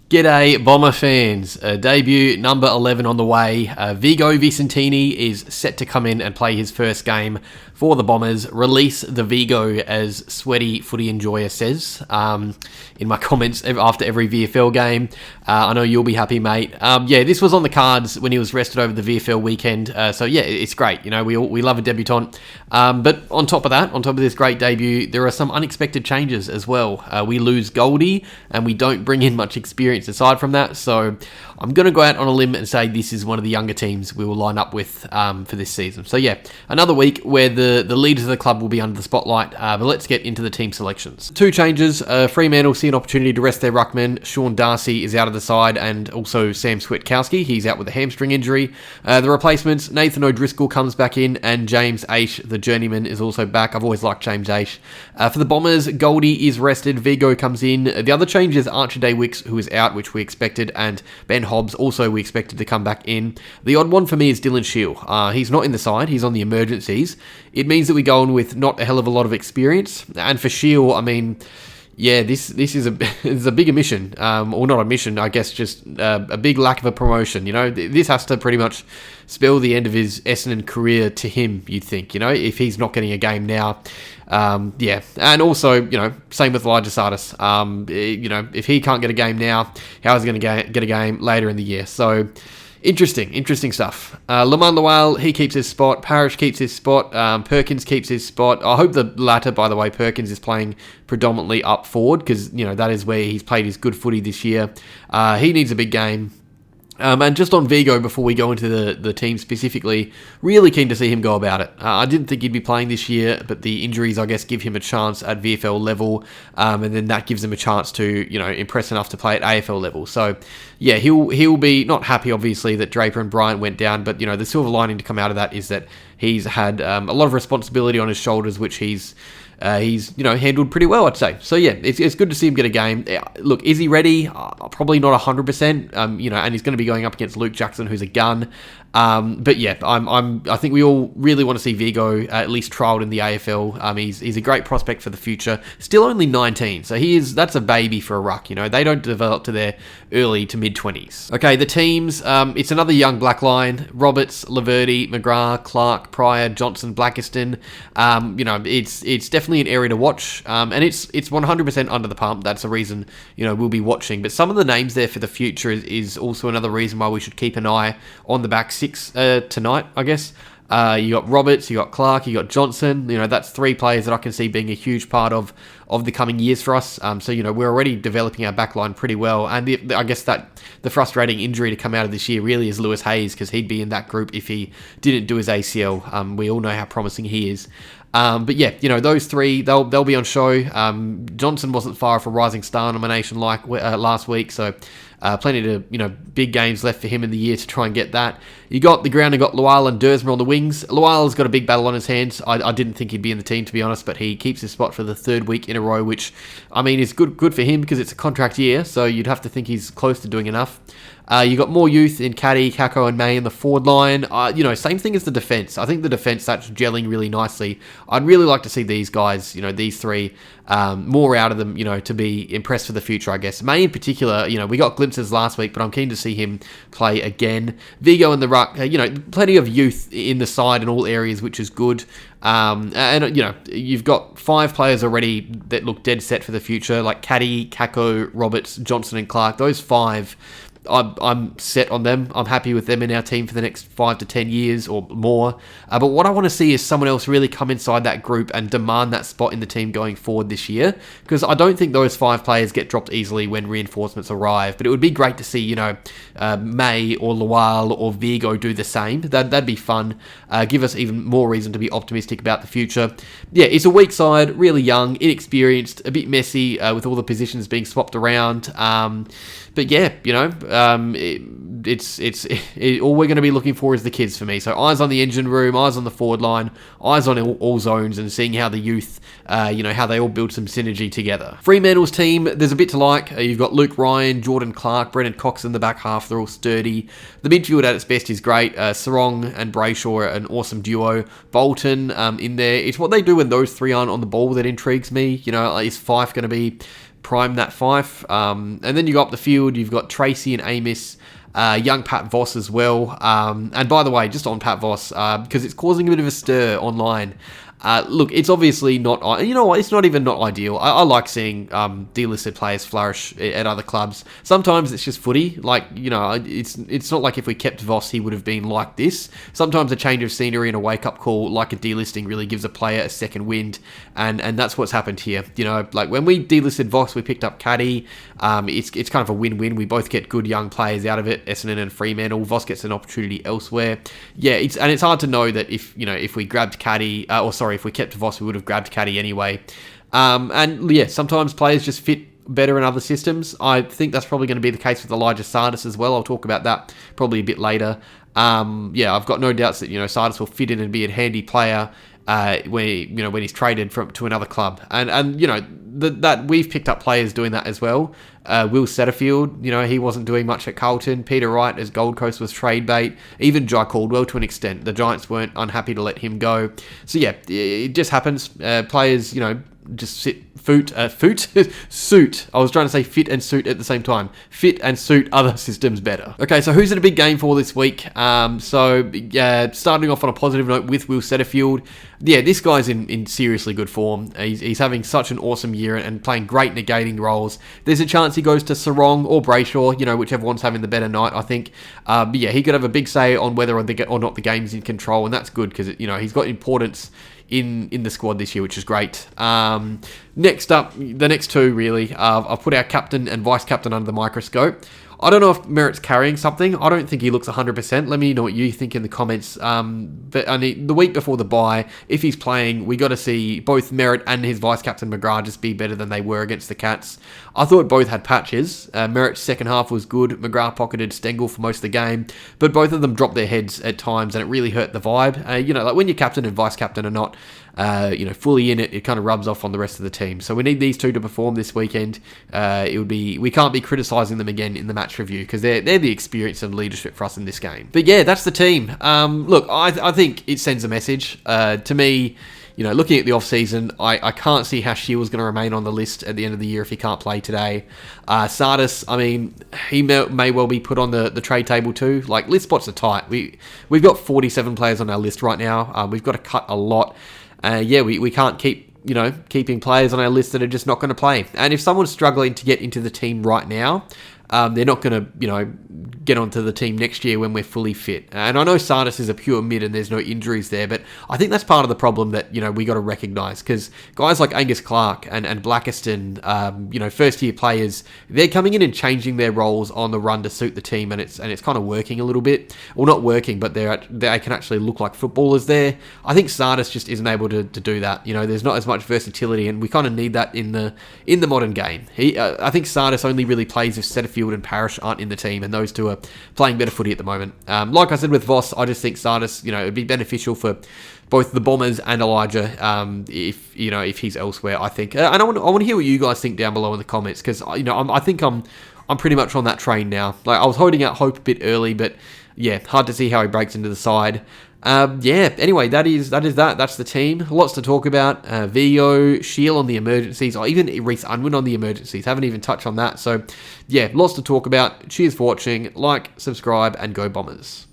G'day Bomber fans, debut number 11 on the way. Vigo Visentini is set to come in and play his first game for the Bombers. Release the Vigo, as Sweaty Footy Enjoyer says in my comments after every VFL game. I know you'll be happy, mate. This was on the cards when he was rested over the VFL weekend, so yeah, it's great. You know, we love a debutant. But on top of this great debut, there are some unexpected changes as well. We lose Goldie and we don't bring in much experience aside from that, so I'm going to go out on a limb and say this is one of the younger teams we will line up with for this season. So yeah, another week where the leaders of the club will be under the spotlight, but let's get into the team selections. Two changes. Fremantle see an opportunity to rest their ruckman. Sean Darcy is out of the side, and also Sam Switkowski, he's out with a hamstring injury. The replacements, Nathan O'Driscoll comes back in, and James Aish, the journeyman, is also back. I've always liked James Aish. For the Bombers, Goldie is rested, Vigo comes in. The other change is Archie Day-Wicks, who is out, which we expected, and Ben Hobbs also we expected to come back in. The odd one for me is Dylan Shield. He's not in the side, he's on the emergencies. It means that we go on with not a hell of a lot of experience, and for Shield, I mean, yeah, this is a big omission, or not a mission, I guess, just a big lack of a promotion. You know, this has to pretty much spell the end of his Essendon career to him, you'd think, you know, if he's not getting a game now. And also, you know, same with Elijah Sardis. You know, if he can't get a game now, how is he going to get a game later in the year? So, interesting stuff. Lamont Lowell, he keeps his spot. Parrish keeps his spot. Perkins keeps his spot. I hope the latter, by the way, Perkins is playing predominantly up forward, because, you know, that is where he's played his good footy this year. He needs a big game. And just on Vigo, before we go into the team specifically, really keen to see him go about it. I didn't think he'd be playing this year, but the injuries, I guess, give him a chance at VFL level, and then that gives him a chance to, you know, impress enough to play at AFL level. So, yeah, he'll be not happy, obviously, that Draper and Bryant went down, but, you know, the silver lining to come out of that is that he's had a lot of responsibility on his shoulders, which he's you know, handled pretty well, I'd say. So yeah, it's good to see him get a game. Look, is he ready? Probably not 100%. You know, and he's going to be going up against Luke Jackson, who's a gun. But yeah, I think we all really want to see Vigo at least trialled in the AFL. He's a great prospect for the future. Still only 19, so that's a baby for a ruck. You know, they don't develop to their early to mid 20s. Okay, the teams. It's another young black line: Roberts, Laverty, McGrath, Clark, Pryor, Johnson, Blackiston. You know, it's definitely an area to watch, and it's 100% under the pump. That's the reason, you know, we'll be watching. But some of the names there for the future is also another reason why we should keep an eye on the back six tonight, I guess. You got Roberts, you got Clark, you got Johnson. You know, that's three players that I can see being a huge part of the coming years for us. So, you know, we're already developing our backline pretty well. And I guess that the frustrating injury to come out of this year really is Lewis Hayes, because he'd be in that group if he didn't do his ACL. We all know how promising he is. But yeah, you know, those three, they'll be on show. Johnson wasn't far off a Rising Star nomination like last week, so plenty of, you know, big games left for him in the year to try and get that. You got the ground and got Lowell and Dersmer on the wings. Lowell's got a big battle on his hands. I didn't think he'd be in the team, to be honest, but he keeps his spot for the third week in a row, which, I mean, is good for him because it's a contract year, so you'd have to think he's close to doing enough. You got more youth in Caddy, Kako, and May in the forward line. You know, same thing as the defence. I think the defence, that's gelling really nicely. I'd really like to see these guys, you know, these three, more out of them, you know, to be impressed for the future, I guess. May in particular, you know, we got glimpses last week, but I'm keen to see him play again. Vigo in the ruck, you know, plenty of youth in the side in all areas, which is good. And, you know, you've got 5 players already that look dead set for the future, like Caddy, Kako, Roberts, Johnson, and Clark. Those 5... I'm set on them. I'm happy with them in our team for the next 5 to 10 years or more. But what I want to see is someone else really come inside that group and demand that spot in the team going forward this year. Because I don't think those 5 players get dropped easily when reinforcements arrive. But it would be great to see, you know, May or Lowell or Vigo do the same. That'd be fun. Give us even more reason to be optimistic about the future. Yeah, it's a weak side, really young, inexperienced, a bit messy with all the positions being swapped around. But yeah, you know, all we're going to be looking for is the kids for me. So eyes on the engine room, eyes on the forward line, eyes on all zones, and seeing how the youth, you know, how they all build some synergy together. Fremantle's team, there's a bit to like. You've got Luke Ryan, Jordan Clark, Brennan Cox in the back half. They're all sturdy. The midfield at its best is great. Sarong and Brayshaw are an awesome duo. Bolton in there. It's what they do when those three aren't on the ball that intrigues me. You know, is Fife going to be prime that Fife. And then you go up the field, you've got Tracy and Amos, young Pat Voss as well. And by the way, just on Pat Voss, because it's causing a bit of a stir online. Look, it's obviously not, you know what, it's not even not ideal. I like seeing delisted players flourish at other clubs. Sometimes it's just footy. Like, you know, it's not like if we kept Voss, he would have been like this. Sometimes a change of scenery and a wake-up call, like a delisting, really gives a player a second wind, and that's what's happened here. You know, like when we delisted Voss, we picked up Caddy. It's kind of a win-win. We both get good young players out of it, Essendon and Fremantle. Voss gets an opportunity elsewhere. Yeah, it's hard to know that if we grabbed Caddy, if we kept Voss, we would have grabbed Caddy anyway. And yeah, sometimes players just fit better in other systems. I think that's probably going to be the case with Elijah Sardis as well. I'll talk about that probably a bit later. Yeah, I've got no doubts that, you know, Sardis will fit in and be a handy player when he's traded to another club. And you know, that we've picked up players doing that as well. Will Setterfield, you know, he wasn't doing much at Carlton. Peter Wright as Gold Coast was trade bait. Even Jai Caldwell to an extent. The Giants weren't unhappy to let him go. So yeah, it just happens. Players, you know, just suit. I was trying to say fit and suit at the same time. Fit and suit other systems better. Okay, so who's in a big game for this week? Starting off on a positive note with Will Setterfield. Yeah, this guy's in seriously good form. He's having such an awesome year and playing great negating roles. There's a chance he goes to Sarong or Brayshaw, you know, whichever one's having the better night, I think. But yeah, he could have a big say on whether or not the game's in control, and that's good because, you know, he's got importance in the squad this year, which is great. Next up, the next two really, I've put our captain and vice captain under the microscope. I don't know if Merritt's carrying something. I don't think he looks 100%. Let me know what you think in the comments. But the week before the bye, if he's playing, we got to see both Merritt and his vice-captain McGrath just be better than they were against the Cats. I thought both had patches. Merritt's second half was good. McGrath pocketed Stengel for most of the game. But both of them dropped their heads at times, and it really hurt the vibe. You know, like when your captain and vice-captain are not fully in it, it kind of rubs off on the rest of the team. So we need these two to perform this weekend. We can't be criticising them again in the match review because they're the experience and leadership for us in this game. But yeah, that's the team. Look, I think it sends a message to me. You know, looking at the off-season, I can't see how Shields going to remain on the list at the end of the year if he can't play today. Sardis, I mean, he may well be put on the trade table too. Like, list spots are tight. We've got 47 players on our list right now. We've got to cut a lot. We can't keeping players on our list that are just not going to play. And if someone's struggling to get into the team right now, they're not going to, get onto the team next year when we're fully fit. And I know Sardis is a pure mid and there's no injuries there, but I think that's part of the problem that, we got to recognise, because guys like Angus Clark and Blackiston, first year players, they're coming in and changing their roles on the run to suit the team, and it's kind of working a little bit. Well, not working, but they can actually look like footballers there. I think Sardis just isn't able to do that. There's not as much versatility, and we kind of need that in the modern game. I think Sardis only really plays if Setterfield and Parrish aren't in the team, and those two are playing better footy at the moment. Like I said with Voss, I just think Sardis, it'd be beneficial for both the Bombers and Elijah if he's elsewhere, I think. And I want to hear what you guys think down below in the comments, because I think I'm pretty much on that train now. Like, I was holding out hope a bit early, but yeah, hard to see how he breaks into the side. Anyway, that's the team. Lots to talk about. Vigo, Shield on the emergencies, or even Reece Unwin on the emergencies. Haven't even touched on that. So, yeah, lots to talk about. Cheers for watching. Like, subscribe, and go Bombers.